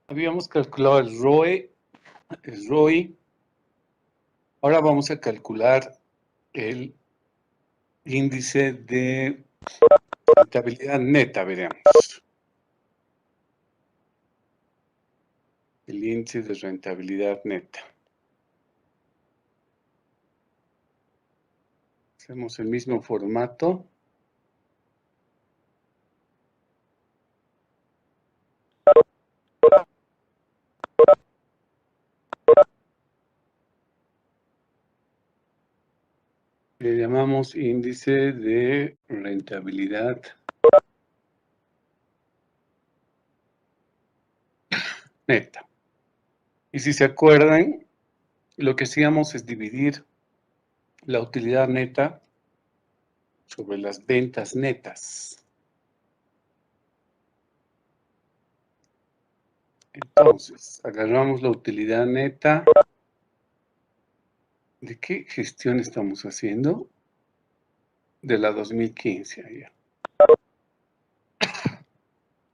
Habíamos calculado el ROE, el ROI. Ahora vamos a calcular el índice de rentabilidad neta, veremos. El índice de rentabilidad neta. Hacemos el mismo formato. Le llamamos índice de rentabilidad neta. Y si se acuerdan, lo que hacíamos es dividir la utilidad neta sobre las ventas netas. Entonces, agarramos la utilidad neta. ¿De qué gestión estamos haciendo? De la 2015 allá.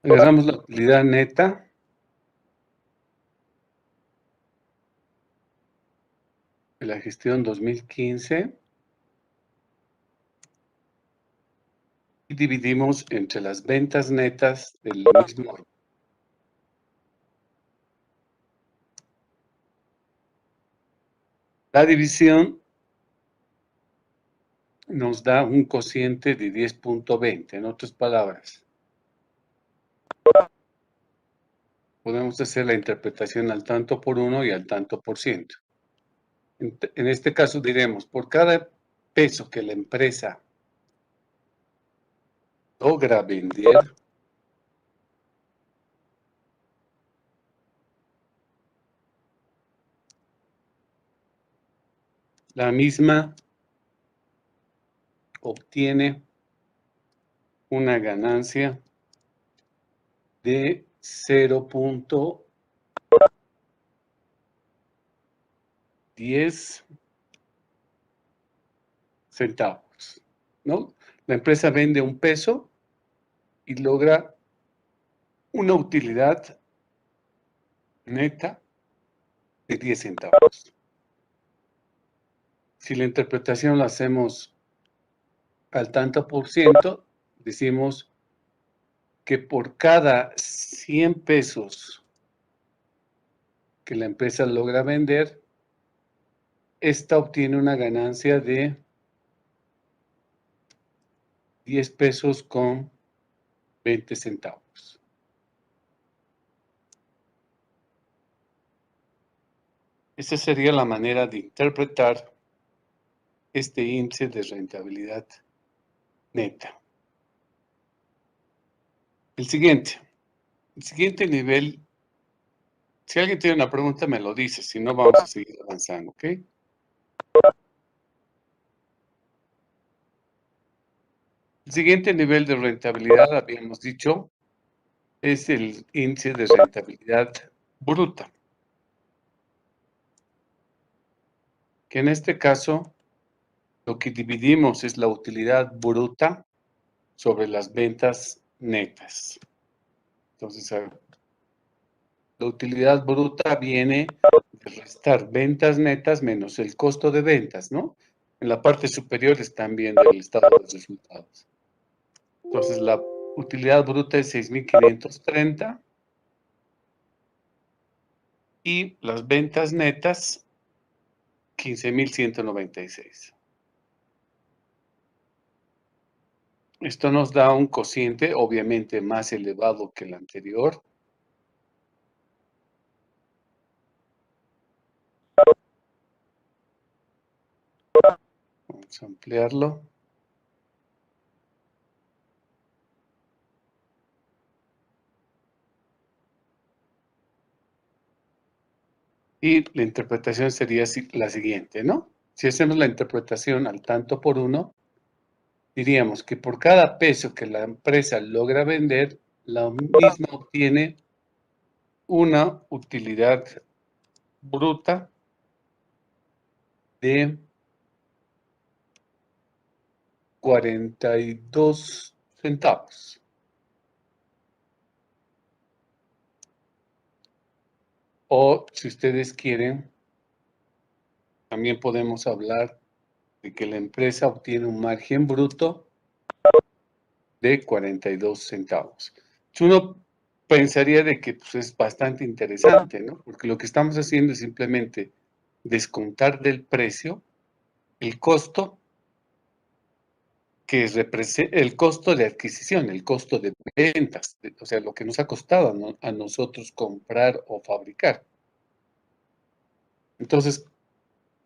Agarramos la utilidad neta. De la gestión 2015. Y dividimos entre las ventas netas del mismo. La división nos da un cociente de 10.20, en otras palabras. Podemos hacer la interpretación al tanto por uno y al tanto por ciento. En este caso diremos, por cada peso que la empresa logra vender, la misma obtiene una ganancia de 0.10 centavos, ¿no? La empresa vende un peso y logra una utilidad neta de 10 centavos. Si la interpretación la hacemos al tanto por ciento, decimos que por cada 100 pesos que la empresa logra vender, esta obtiene una ganancia de 10 pesos con 20 centavos. Esa sería la manera de interpretar este índice de rentabilidad neta. El siguiente nivel, si alguien tiene una pregunta me lo dice, si no vamos a seguir avanzando, ¿ok? El siguiente nivel de rentabilidad, habíamos dicho, es el índice de rentabilidad bruta, que en este caso lo que dividimos es la utilidad bruta sobre las ventas netas. Entonces, la utilidad bruta viene de restar ventas netas menos el costo de ventas, ¿no? En la parte superior están viendo el estado de los resultados. Entonces, la utilidad bruta es 6.530 y las ventas netas 15.196. Esto nos da un cociente obviamente más elevado que el anterior. Vamos a ampliarlo. Y la interpretación sería la siguiente, ¿no? Si hacemos la interpretación al tanto por uno, diríamos que por cada peso que la empresa logra vender, la misma obtiene una utilidad bruta de 42 centavos. O si ustedes quieren, también podemos hablar de que la empresa obtiene un margen bruto de 42 centavos. Uno pensaría de que pues, es bastante interesante, ¿no? Porque lo que estamos haciendo es simplemente descontar del precio el costo que representa el costo de adquisición, el costo de ventas, o sea, lo que nos ha costado a nosotros comprar o fabricar. Entonces,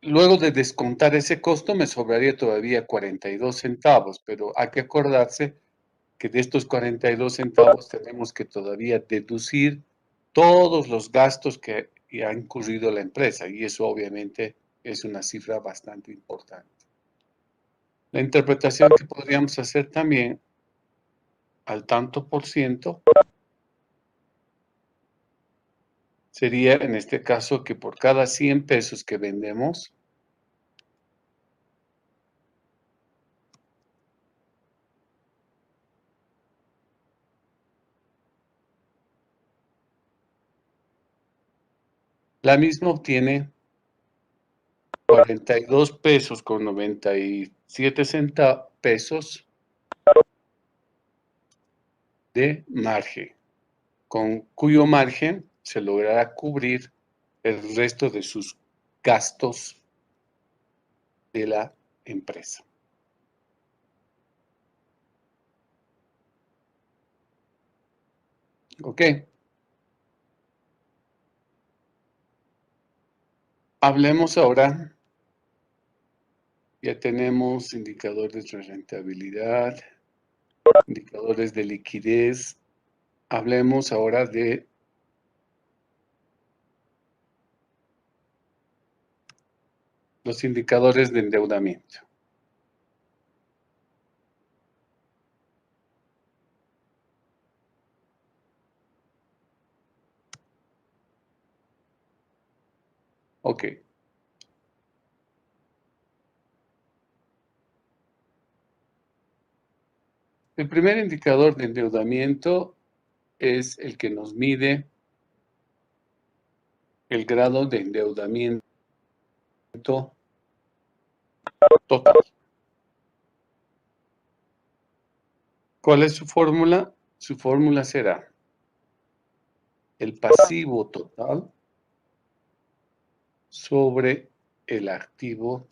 luego de descontar ese costo, me sobraría todavía 42 centavos, pero hay que acordarse que de estos 42 centavos tenemos que todavía deducir todos los gastos que ha incurrido la empresa, y eso obviamente es una cifra bastante importante. La interpretación que podríamos hacer también al tanto por ciento sería en este caso que por cada 100 pesos que vendemos, la misma obtiene 42 pesos con 97 pesos de margen, con cuyo margen se logrará cubrir el resto de sus gastos de la empresa. ¿Ok? Hablemos ahora, ya tenemos indicadores de rentabilidad, indicadores de liquidez. Hablemos ahora de los indicadores de endeudamiento. Ok. El primer indicador de endeudamiento es el que nos mide el grado de endeudamiento total. ¿Cuál es su fórmula? Su fórmula será el pasivo total sobre el activo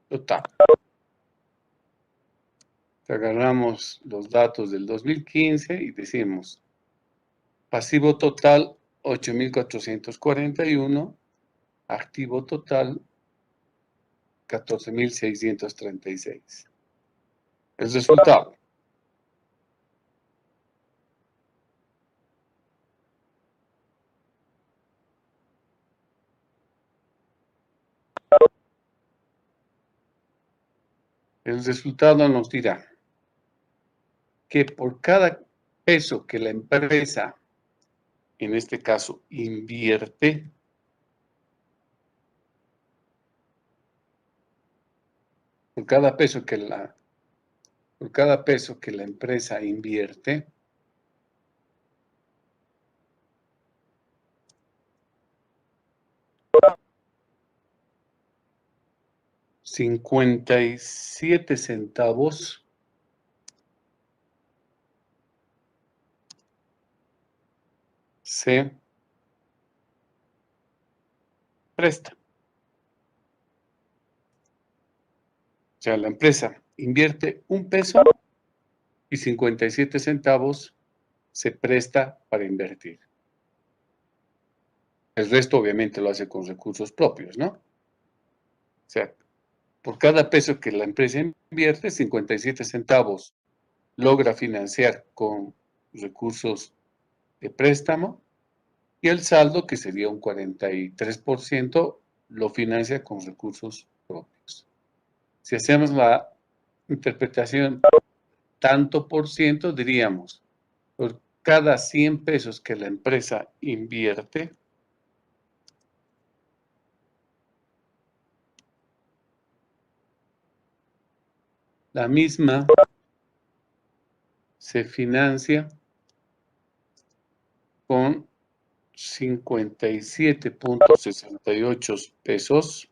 total. Agarramos los datos del 2015 y decimos pasivo total 8.441, activo total 14.636. El resultado. El resultado nos dirá que por cada peso que la empresa, en este caso, invierte, por cada peso que la empresa invierte, $0.57 se presta. O sea, la empresa invierte un peso y 57 centavos se presta para invertir. El resto obviamente lo hace con recursos propios, ¿no? O sea, por cada peso que la empresa invierte, 57 centavos logra financiar con recursos de préstamo y el saldo, que sería un 43%, lo financia con recursos propios. Si hacemos la interpretación tanto por ciento, diríamos, por cada 100 pesos que la empresa invierte, la misma se financia con 57.68 pesos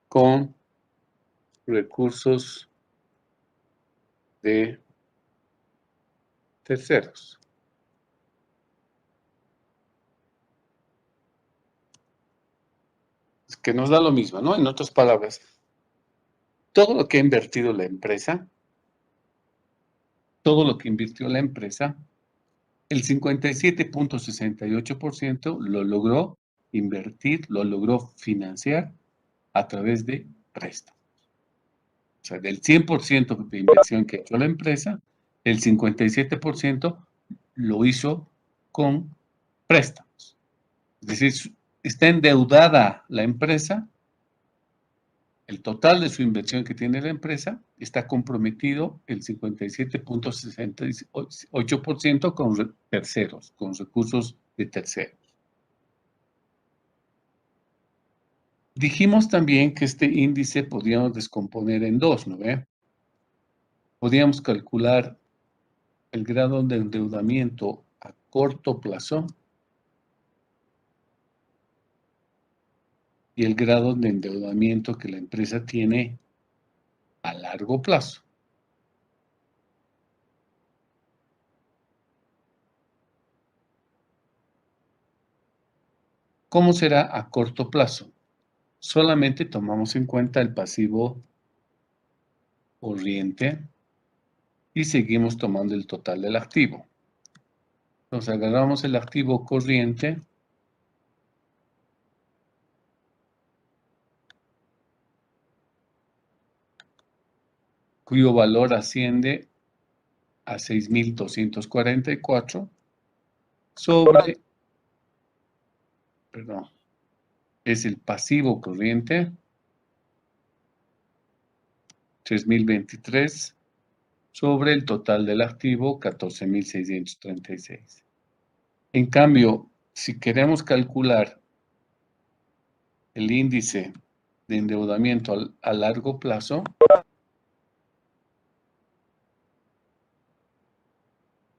con recursos de terceros. Es que nos da lo mismo, ¿no? En otras palabras, todo lo que ha invertido la empresa, el 57.68% lo logró invertir, lo logró financiar a través de préstamos. O sea, del 100% de inversión que ha hecho la empresa, el 57% lo hizo con préstamos. Es decir, está endeudada la empresa, el total de su inversión que tiene la empresa está comprometido el 57.68% con terceros, con recursos de terceros. Dijimos también que este índice podíamos descomponer en dos, ¿no ve? Podíamos calcular el grado de endeudamiento a corto plazo y el grado de endeudamiento que la empresa tiene a largo plazo. ¿Cómo será a corto plazo? Solamente tomamos en cuenta el pasivo corriente y seguimos tomando el total del activo. Entonces agarramos el activo corriente cuyo valor asciende a 6.244 sobre, perdón, es el pasivo corriente 3.023 sobre el total del activo 14.636. En cambio, si queremos calcular el índice de endeudamiento a largo plazo,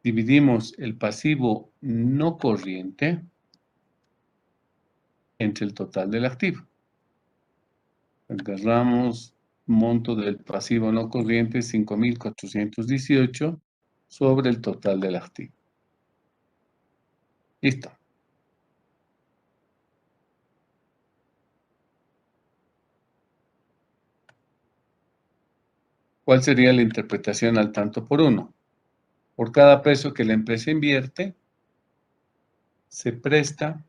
dividimos el pasivo no corriente entre el total del activo. Agarramos monto del pasivo no corriente 5.418 sobre el total del activo. Listo. ¿Cuál sería la interpretación al tanto por uno? Por cada peso que la empresa invierte, se presta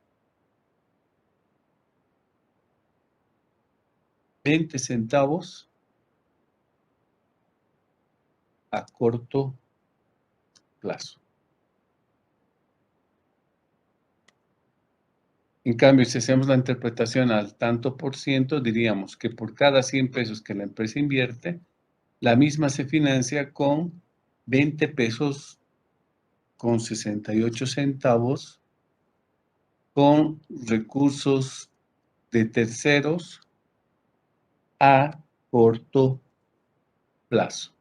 20 centavos a corto plazo. En cambio, si hacemos la interpretación al tanto por ciento, diríamos que por cada 100 pesos que la empresa invierte, la misma se financia con 20 pesos con 68 centavos con recursos de terceros a corto plazo.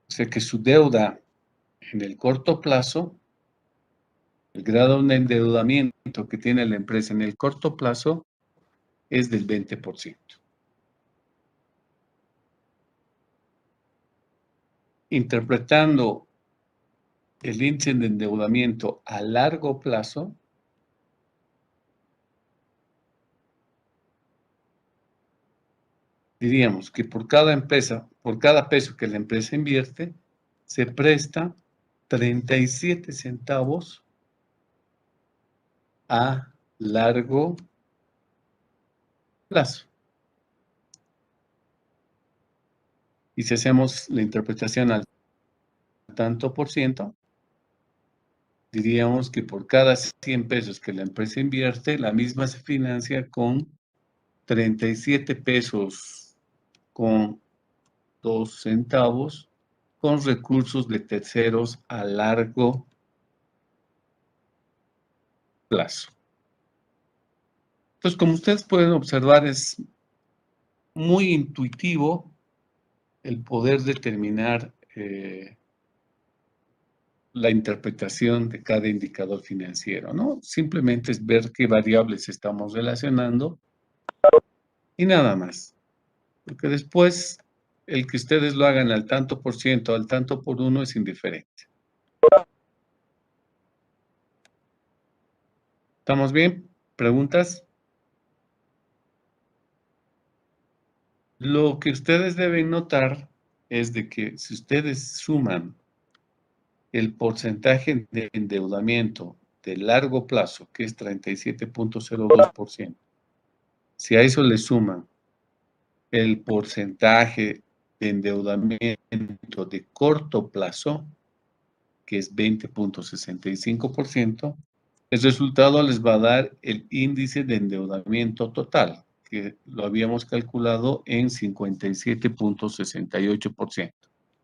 O sea que su deuda en el corto plazo, el grado de endeudamiento que tiene la empresa en el corto plazo es del 20%. Interpretando el índice de endeudamiento a largo plazo, diríamos que por cada peso que la empresa invierte, se presta 37 centavos a largo plazo. Y si hacemos la interpretación al tanto por ciento, diríamos que por cada 100 pesos que la empresa invierte, la misma se financia con 37 pesos con 2 centavos con recursos de terceros a largo plazo. Entonces, como ustedes pueden observar, es muy intuitivo el poder determinar la interpretación de cada indicador financiero, ¿no? Simplemente es ver qué variables estamos relacionando y nada más. Porque después, el que ustedes lo hagan al tanto por ciento, al tanto por uno, es indiferente. ¿Estamos bien? ¿Preguntas? Lo que ustedes deben notar es de que si ustedes suman el porcentaje de endeudamiento de largo plazo, que es 37.02%, si a eso le suman el porcentaje de endeudamiento de corto plazo, que es 20.65%, el resultado les va a dar el índice de endeudamiento total, que lo habíamos calculado en 57.68%.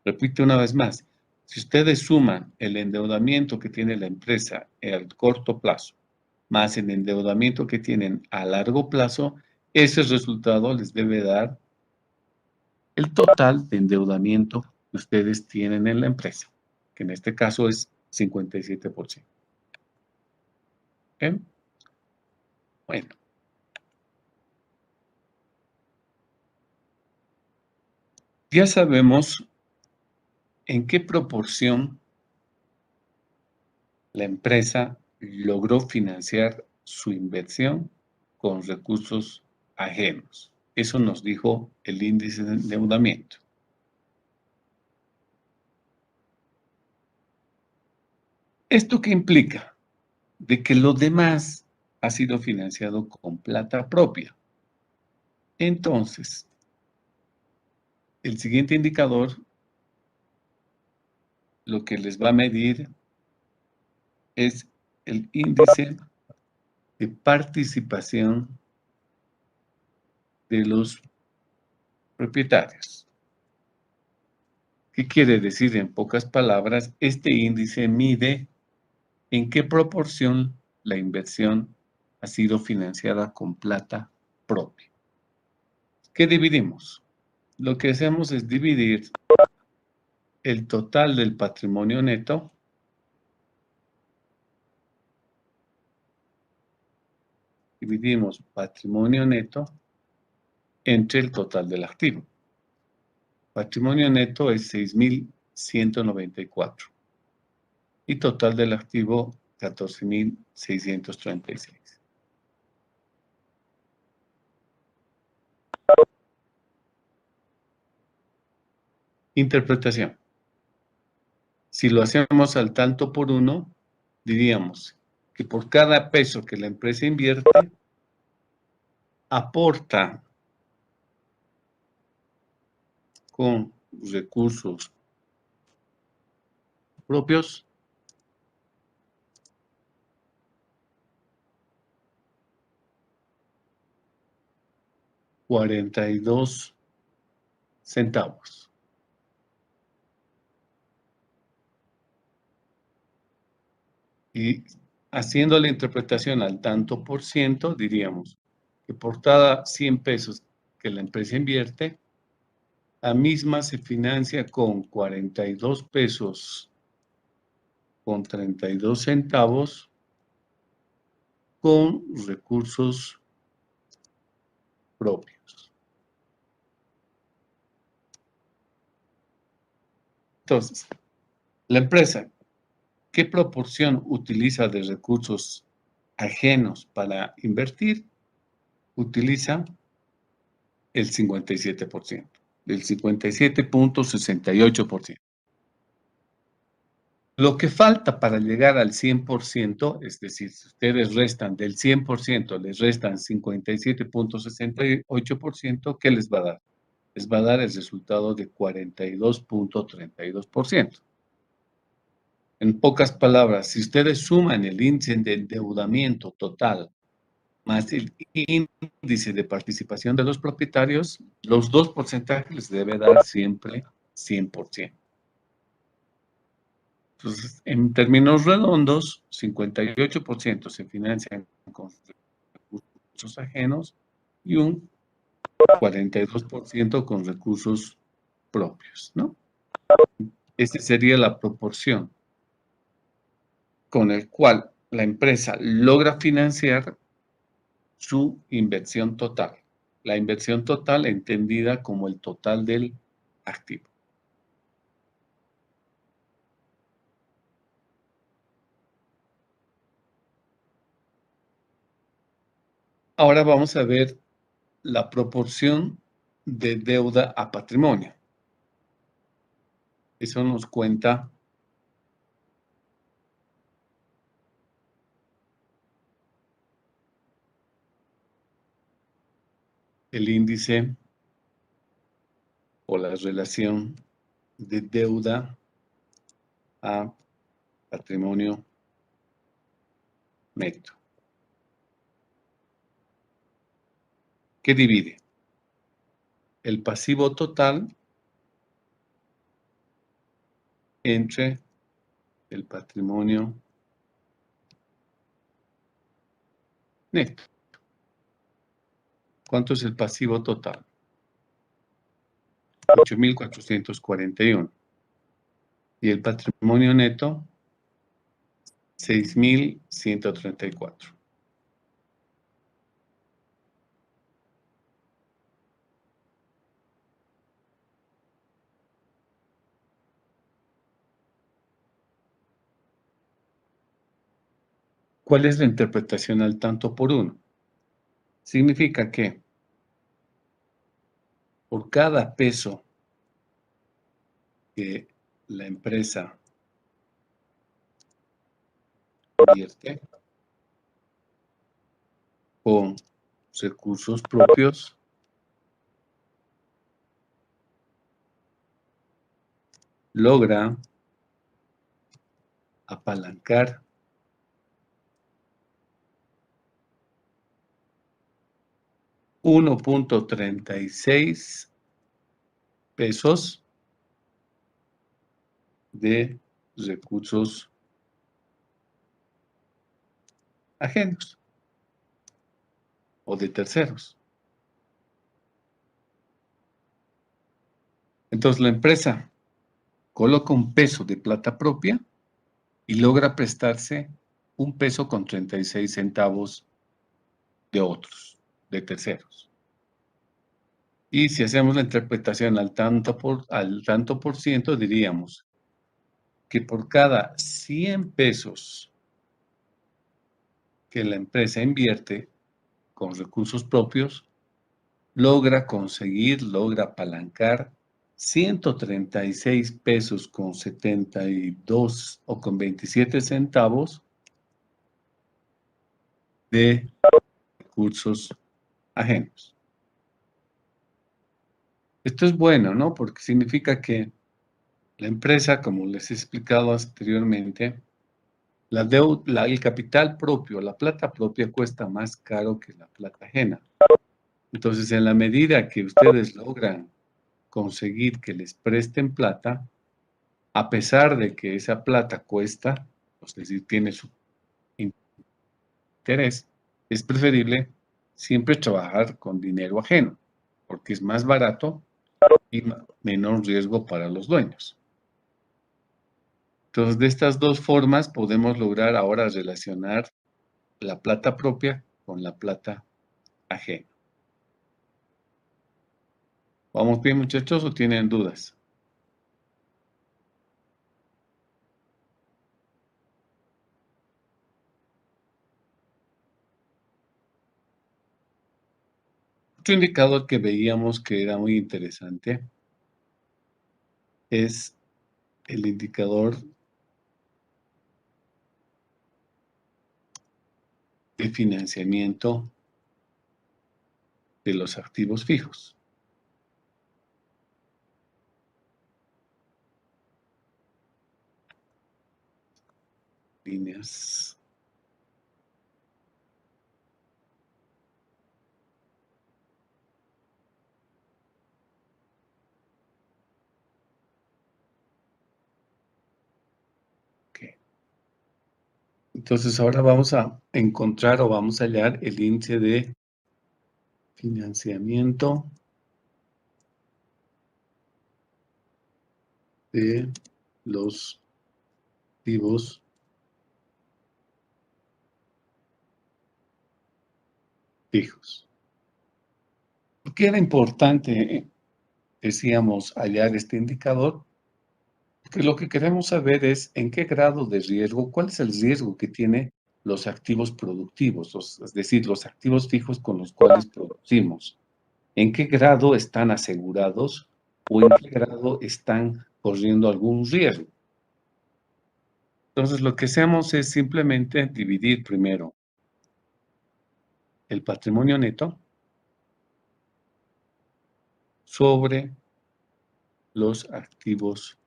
Repito una vez más, si ustedes suman el endeudamiento que tiene la empresa a corto plazo, más el endeudamiento que tienen a largo plazo, ese resultado les debe dar el total de endeudamiento que ustedes tienen en la empresa, que en este caso es 57%. ¿Ok? Bueno. Ya sabemos en qué proporción la empresa logró financiar su inversión con recursos ajenos. Eso nos dijo el índice de endeudamiento. ¿Esto qué implica? De que lo demás ha sido financiado con plata propia. Entonces, el siguiente indicador lo que les va a medir es el índice de participación de los propietarios. ¿Qué quiere decir? En pocas palabras, este índice mide en qué proporción la inversión ha sido financiada con plata propia. ¿Qué dividimos? Lo que hacemos es dividir el total del patrimonio neto dividimos patrimonio neto entre el total del activo. Patrimonio neto es 6.194 y total del activo 14.636. Interpretación. Si lo hacemos al tanto por uno, diríamos que por cada peso que la empresa invierte, aporta con recursos propios 42 centavos. Y haciendo la interpretación al tanto por ciento, diríamos que por cada 100 pesos que la empresa invierte, la misma se financia con 42 pesos con 32 centavos con recursos propios. Entonces, la empresa, ¿qué proporción utiliza de recursos ajenos para invertir? Utiliza el 57%, el 57.68%. Lo que falta para llegar al 100%, es decir, si ustedes restan del 100%, les restan 57.68%, ¿qué les va a dar? Les va a dar el resultado de 42.32%. En pocas palabras, si ustedes suman el índice de endeudamiento total más el índice de participación de los propietarios, los dos porcentajes les debe dar siempre 100%. Entonces, en términos redondos, 58% se financian con recursos ajenos y un 42% con recursos propios, ¿no? Esa sería la proporción con el cual la empresa logra financiar su inversión total. La inversión total entendida como el total del activo. Ahora vamos a ver la proporción de deuda a patrimonio. Eso nos cuenta el índice o la relación de deuda a patrimonio neto. ¿Qué divide? El pasivo total entre el patrimonio neto. ¿Cuánto es el pasivo total? 8.441. Y el patrimonio neto, 6.134. ¿Cuál es la interpretación al tanto por uno? Significa que por cada peso que la empresa invierte con recursos propios, logra apalancar 1.36 pesos de recursos ajenos o de terceros. Entonces la empresa coloca un peso de plata propia y logra prestarse un peso con 36 centavos de otros, de terceros. Y si hacemos la interpretación al tanto por ciento, diríamos que por cada 100 pesos que la empresa invierte con recursos propios, logra apalancar 136 pesos con 72 o con 27 centavos de recursos ajenos. Esto es bueno, ¿no? Porque significa que la empresa, como les he explicado anteriormente, el capital propio, la plata propia cuesta más caro que la plata ajena. Entonces, en la medida que ustedes logran conseguir que les presten plata, a pesar de que esa plata cuesta, es decir, tiene su interés, es preferible siempre trabajar con dinero ajeno, porque es más barato y menor riesgo para los dueños. Entonces, de estas dos formas podemos lograr ahora relacionar la plata propia con la plata ajena. ¿Vamos bien, muchachos, o tienen dudas? Otro indicador que veíamos que era muy interesante es el indicador de financiamiento de los activos fijos. Líneas. Okay. Entonces ahora vamos a encontrar o vamos a hallar el índice de Financiamiento de los activos fijos. ¿Por qué era importante, decíamos, hallar este indicador? Porque lo que queremos saber es en qué grado de riesgo, cuál es el riesgo que tiene los activos productivos, es decir, los activos fijos con los cuales producimos. ¿En qué grado están asegurados o en qué grado están corriendo algún riesgo? Entonces, lo que hacemos es simplemente dividir primero el patrimonio neto sobre los activos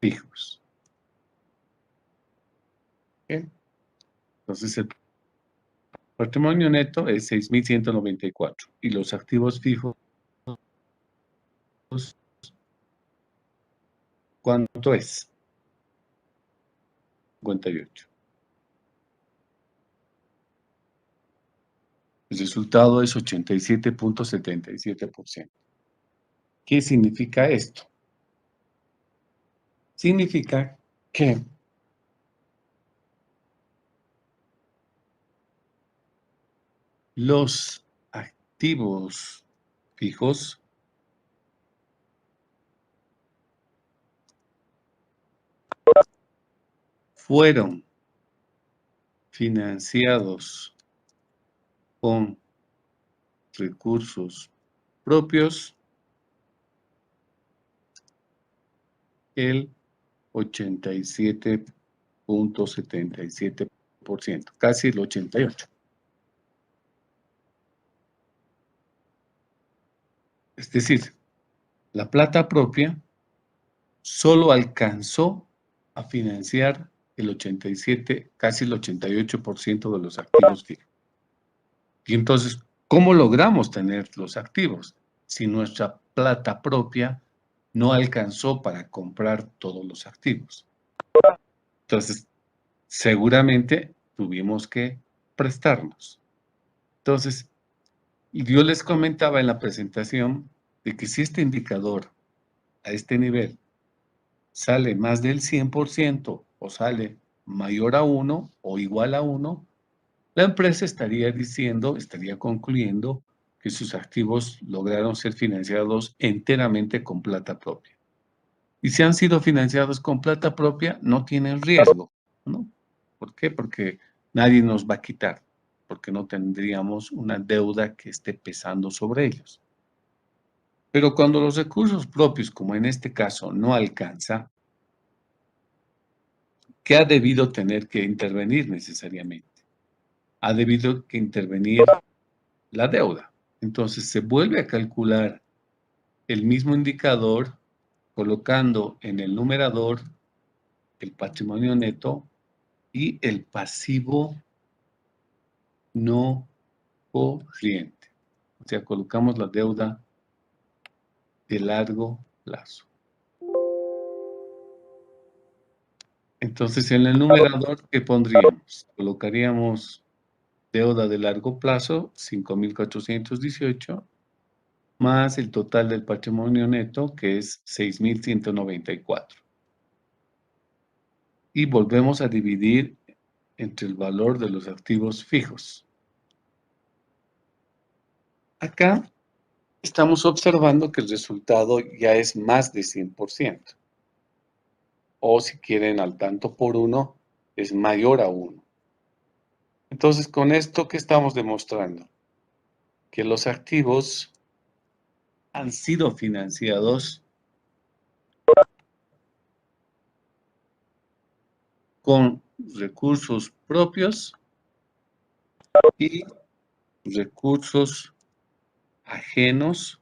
fijos. ¿Ok? Entonces, el patrimonio neto es 6,194 y los activos fijos, ¿cuánto es? 58. El resultado es 87,77%. ¿Qué significa esto? Significa que los activos fijos fueron financiados con recursos propios el 87,77%, casi el 88%. Es decir, la plata propia solo alcanzó a financiar el 87, casi el 88% de los activos fijos. Y entonces, ¿cómo logramos tener los activos si nuestra plata propia no alcanzó para comprar todos los activos? Entonces, seguramente tuvimos que prestarnos. Entonces, y yo les comentaba en la presentación de que si este indicador a este nivel sale más del 100% o sale mayor a 1 o igual a 1, la empresa estaría diciendo, estaría concluyendo que sus activos lograron ser financiados enteramente con plata propia. Y si han sido financiados con plata propia, no tienen riesgo, ¿no? ¿Por qué? Porque nadie nos va a quitar, porque no tendríamos una deuda que esté pesando sobre ellos. Pero cuando los recursos propios, como en este caso, no alcanza, ¿qué ha debido tener que intervenir necesariamente? Ha debido que intervenir la deuda. Entonces se vuelve a calcular el mismo indicador colocando en el numerador el patrimonio neto y el pasivo no corriente. O sea, colocamos la deuda de largo plazo. Entonces, en el numerador, ¿qué pondríamos? Colocaríamos deuda de largo plazo, 5,418, más el total del patrimonio neto, que es 6,194. Y volvemos a dividir entre el valor de los activos fijos. Acá estamos observando que el resultado ya es más de 100%. O si quieren al tanto por 1, es mayor a 1. Entonces, con esto, ¿qué estamos demostrando? Que los activos han sido financiados con recursos propios y recursos ajenos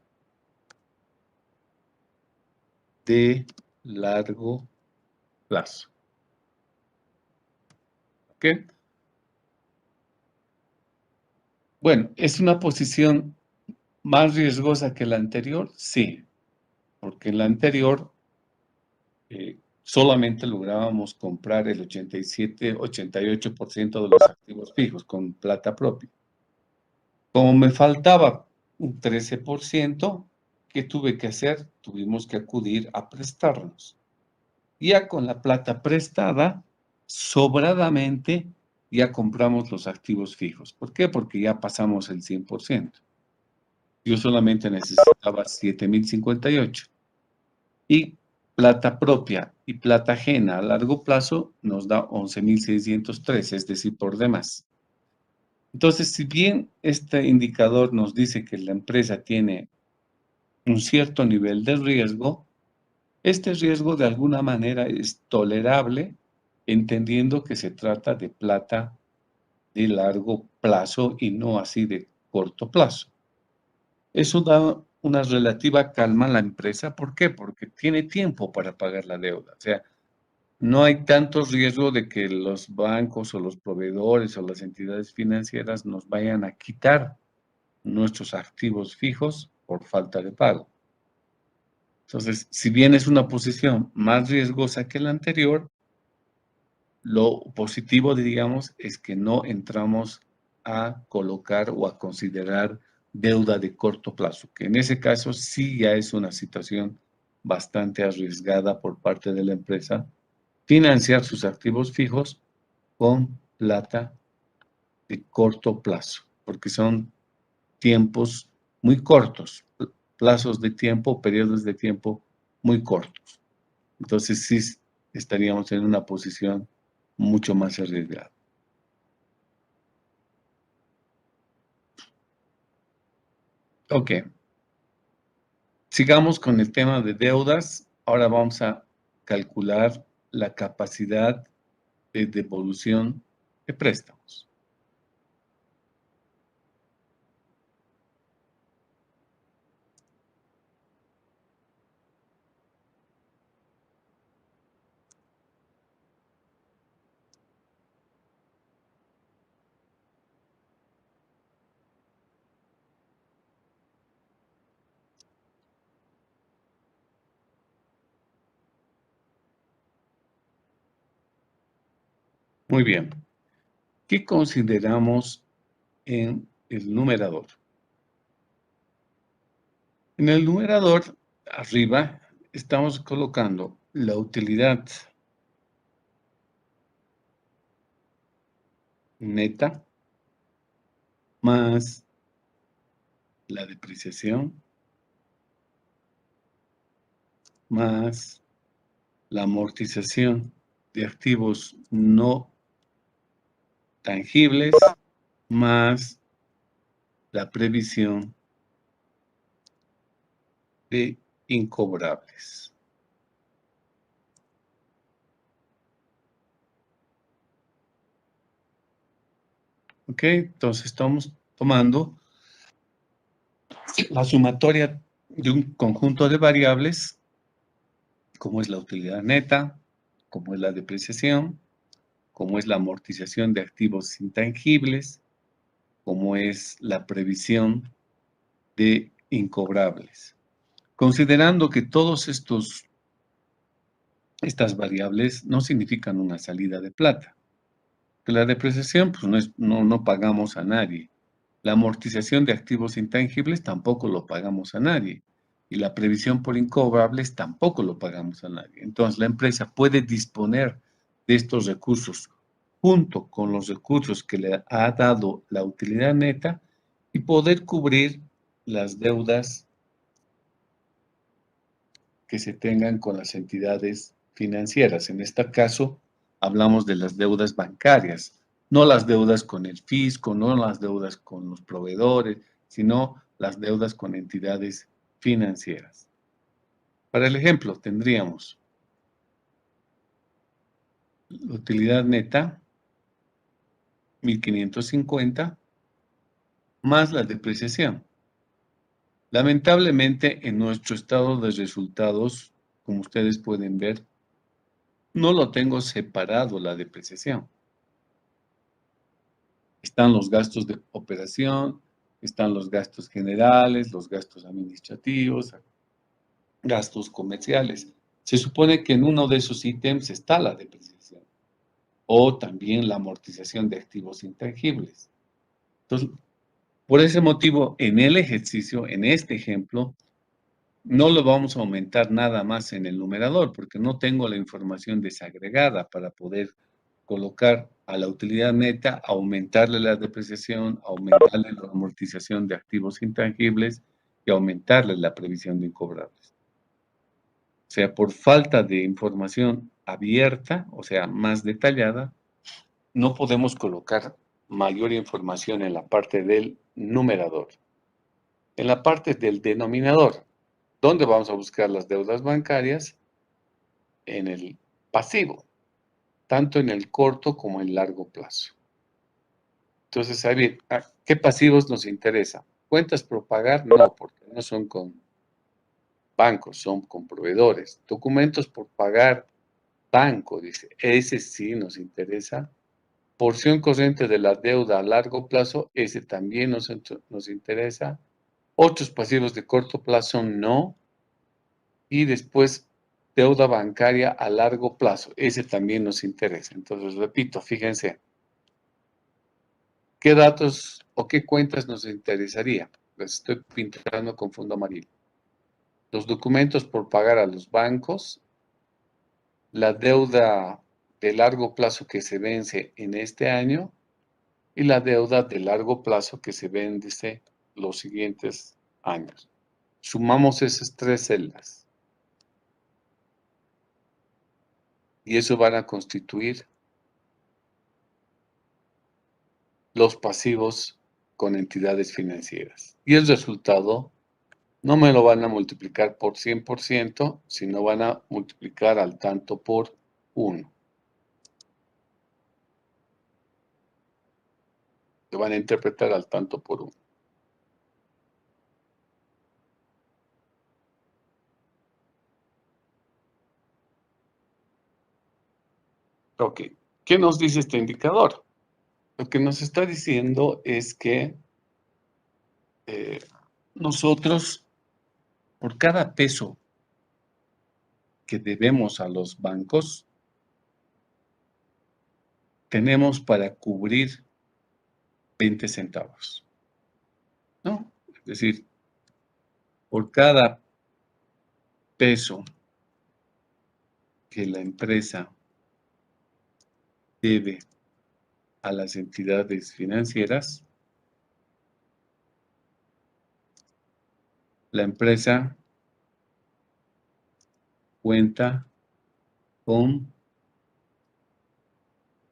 de largo plazo. ¿Ok? Bueno, ¿es una posición más riesgosa que la anterior? Sí, porque en la anterior solamente lográbamos comprar el 87, 88% de los activos fijos con plata propia. Como me faltaba un 13%, ¿qué tuve que hacer? Tuvimos que acudir a prestarnos. Ya con la plata prestada, sobradamente, ya compramos los activos fijos. ¿Por qué? Porque ya pasamos el 100%. Yo solamente necesitaba 7,058. Y plata propia y plata ajena a largo plazo nos da 11,603, es decir, por demás. Entonces, si bien este indicador nos dice que la empresa tiene un cierto nivel de riesgo, este riesgo de alguna manera es tolerable, entendiendo que se trata de plata de largo plazo y no así de corto plazo. Eso da una relativa calma a la empresa. ¿Por qué? Porque tiene tiempo para pagar la deuda. O sea, no hay tanto riesgo de que los bancos o los proveedores o las entidades financieras nos vayan a quitar nuestros activos fijos por falta de pago. Entonces, si bien es una posición más riesgosa que la anterior, lo positivo, digamos, es que no entramos a colocar o a considerar deuda de corto plazo, que en ese caso sí ya es una situación bastante arriesgada por parte de la empresa, financiar sus activos fijos con plata de corto plazo, porque son tiempos muy cortos, plazos de tiempo, periodos de tiempo muy cortos. Entonces sí estaríamos en una posición mucho más arriesgada. Ok, sigamos con el tema de deudas. Ahora vamos a calcular la capacidad de devolución de préstamos. Muy bien. ¿Qué consideramos en el numerador? En el numerador, arriba, estamos colocando la utilidad neta más la depreciación más la amortización de activos no tangibles más la previsión de incobrables. ¿Ok? Entonces estamos tomando la sumatoria de un conjunto de variables, como es la utilidad neta, como es la depreciación, como es la amortización de activos intangibles, como es la previsión de incobrables. Considerando que todos estas variables no significan una salida de plata. Que la depreciación, pues no pagamos a nadie. La amortización de activos intangibles tampoco lo pagamos a nadie. Y la previsión por incobrables tampoco lo pagamos a nadie. Entonces, la empresa puede disponer de estos recursos junto con los recursos que le ha dado la utilidad neta y poder cubrir las deudas que se tengan con las entidades financieras. En este caso, hablamos de las deudas bancarias, no las deudas con el fisco, no las deudas con los proveedores, sino las deudas con entidades financieras. Para el ejemplo, tendríamos la utilidad neta, 1,550, más la depreciación. Lamentablemente, en nuestro estado de resultados, como ustedes pueden ver, no lo tengo separado la depreciación. Están los gastos de operación, están los gastos generales, los gastos administrativos, gastos comerciales. Se supone que en uno de esos ítems está la depreciación o también la amortización de activos intangibles. Entonces, Por ese motivo, en el ejercicio, en este ejemplo, no lo vamos a aumentar nada más en el numerador, porque no tengo la información desagregada para poder colocar a la utilidad neta, aumentarle la depreciación, aumentarle la amortización de activos intangibles y aumentarle la previsión de incobrables. O sea, por falta de información abierta, o sea, más detallada, no podemos colocar mayor información en la parte del numerador. En la parte del denominador, ¿dónde vamos a buscar las deudas bancarias? En el pasivo, tanto en el corto como en el largo plazo. Entonces, a ver, ¿qué pasivos nos interesa? Cuentas por pagar, no, porque no son con bancos, son con proveedores. Documentos por pagar, banco, dice, ese sí nos interesa. Porción corriente de la deuda a largo plazo, ese también nos interesa. Otros pasivos de corto plazo, no. Y después, deuda bancaria a largo plazo, ese también nos interesa. Entonces, repito, fíjense, ¿qué datos o qué cuentas nos interesaría? Les estoy pintando con fondo amarillo. Los documentos por pagar a los bancos, la deuda de largo plazo que se vence en este año y la deuda de largo plazo que se vence los siguientes años. Sumamos esas tres celdas y eso van a constituir los pasivos con entidades financieras. Y el resultado no me lo van a multiplicar por 100%, sino van a multiplicar al tanto por 1. Lo van a interpretar al tanto por 1. Ok, ¿qué nos dice este indicador? Lo que nos está diciendo es que nosotros, por cada peso que debemos a los bancos, tenemos para cubrir 20 centavos, ¿no? Es decir, por cada peso que la empresa debe a las entidades financieras, la empresa cuenta con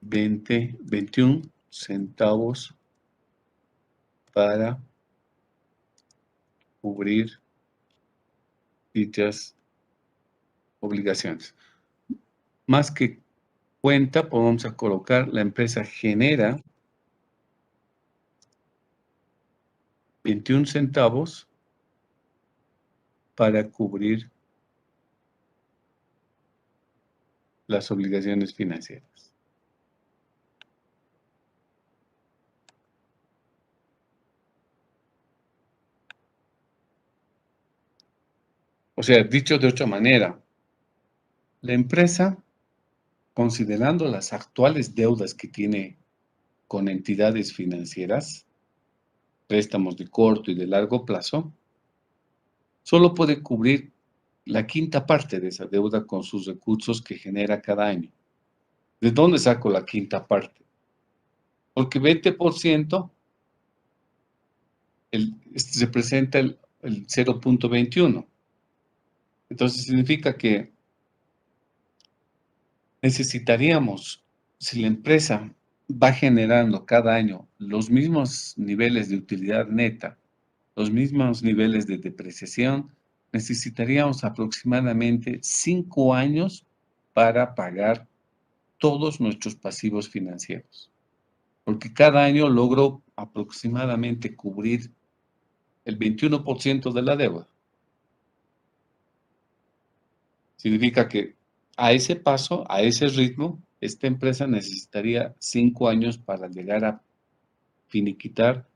21 centavos para cubrir dichas obligaciones. Más que cuenta, vamos a colocar, la empresa genera 21 centavos para cubrir las obligaciones financieras. O sea, dicho de otra manera, la empresa, considerando las actuales deudas que tiene con entidades financieras, préstamos de corto y de largo plazo, solo puede cubrir la quinta parte de esa deuda con sus recursos que genera cada año. ¿De dónde saco la quinta parte? Porque 20% representa el 0.21. Entonces significa que necesitaríamos, si la empresa va generando cada año los mismos niveles de utilidad neta, los mismos niveles de depreciación, necesitaríamos aproximadamente 5 años para pagar todos nuestros pasivos financieros. Porque cada año logro aproximadamente cubrir el 21% de la deuda. Significa que a ese paso, a ese ritmo, esta empresa necesitaría 5 años para llegar a finiquitar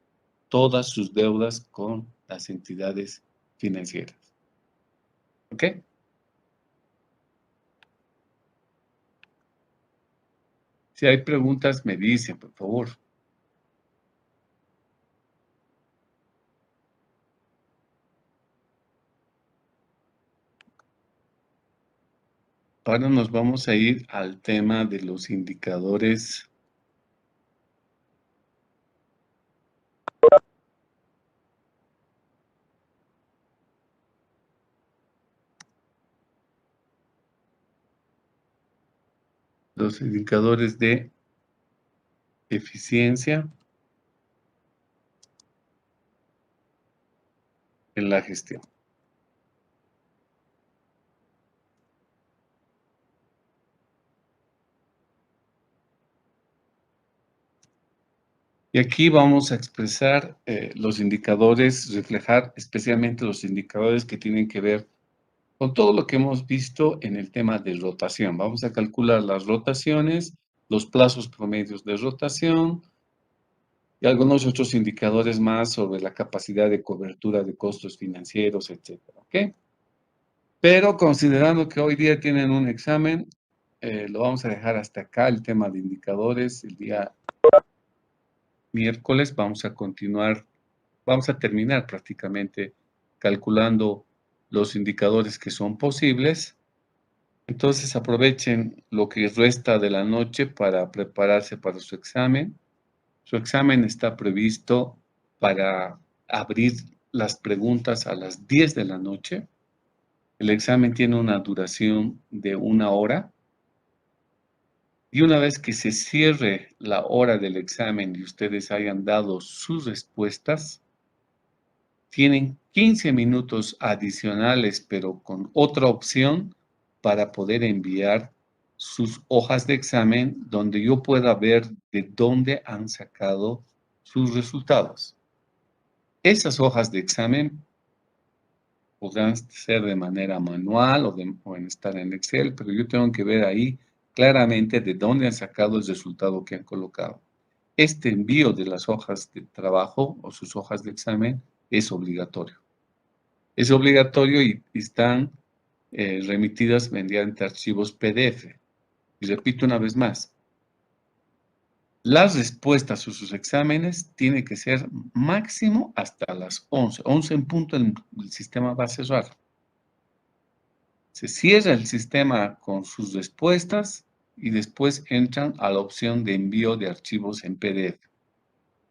todas sus deudas con las entidades financieras. ¿Ok? Si hay preguntas, me dicen, por favor. Ahora nos vamos a ir al tema de los indicadores. Los indicadores de eficiencia en la gestión. Y aquí vamos a expresar los indicadores, reflejar especialmente los indicadores que tienen que ver con todo lo que hemos visto en el tema de rotación. Vamos a calcular las rotaciones, los plazos promedios de rotación y algunos otros indicadores más sobre la capacidad de cobertura de costos financieros, etcétera, ¿ok? Pero considerando que hoy día tienen un examen, lo vamos a dejar hasta acá, el tema de indicadores. El día miércoles vamos a continuar, vamos a terminar prácticamente calculando los indicadores que son posibles. Entonces aprovechen lo que resta de la noche para prepararse para su examen. Su examen está previsto para abrir las preguntas a las 10 de la noche. El examen tiene una duración de 1 hora. Y una vez que se cierre la hora del examen y ustedes hayan dado sus respuestas, tienen 15 minutos adicionales, pero con otra opción para poder enviar sus hojas de examen donde yo pueda ver de dónde han sacado sus resultados. Esas hojas de examen podrán ser de manera manual o pueden estar en Excel, pero yo tengo que ver ahí claramente de dónde han sacado el resultado que han colocado. Este envío de las hojas de trabajo o sus hojas de examen es obligatorio. Es obligatorio y están remitidas mediante archivos PDF. Y repito una vez más, las respuestas a sus exámenes tienen que ser máximo hasta las 11. 11 en punto el sistema va a cerrar. Se cierra el sistema con sus respuestas y después entran a la opción de envío de archivos en PDF.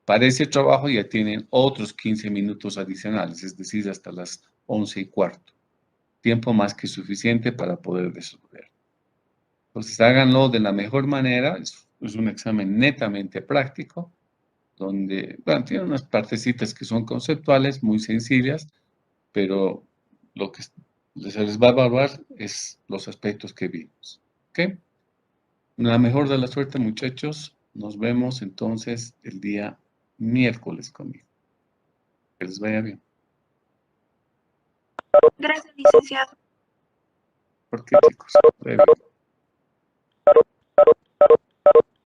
Para ese trabajo ya tienen otros 15 minutos adicionales, es decir, hasta las 11:15. Tiempo más que suficiente para poder resolver. Entonces, háganlo de la mejor manera. Es un examen netamente práctico, donde, bueno, tiene unas partecitas que son conceptuales, muy sencillas, pero lo que se les va a evaluar es los aspectos que vimos. ¿Ok? La mejor de la suerte, muchachos. Nos vemos entonces el día miércoles conmigo. Que les vaya bien. Gracias, licenciado. ¿Por qué, chicos? Very good.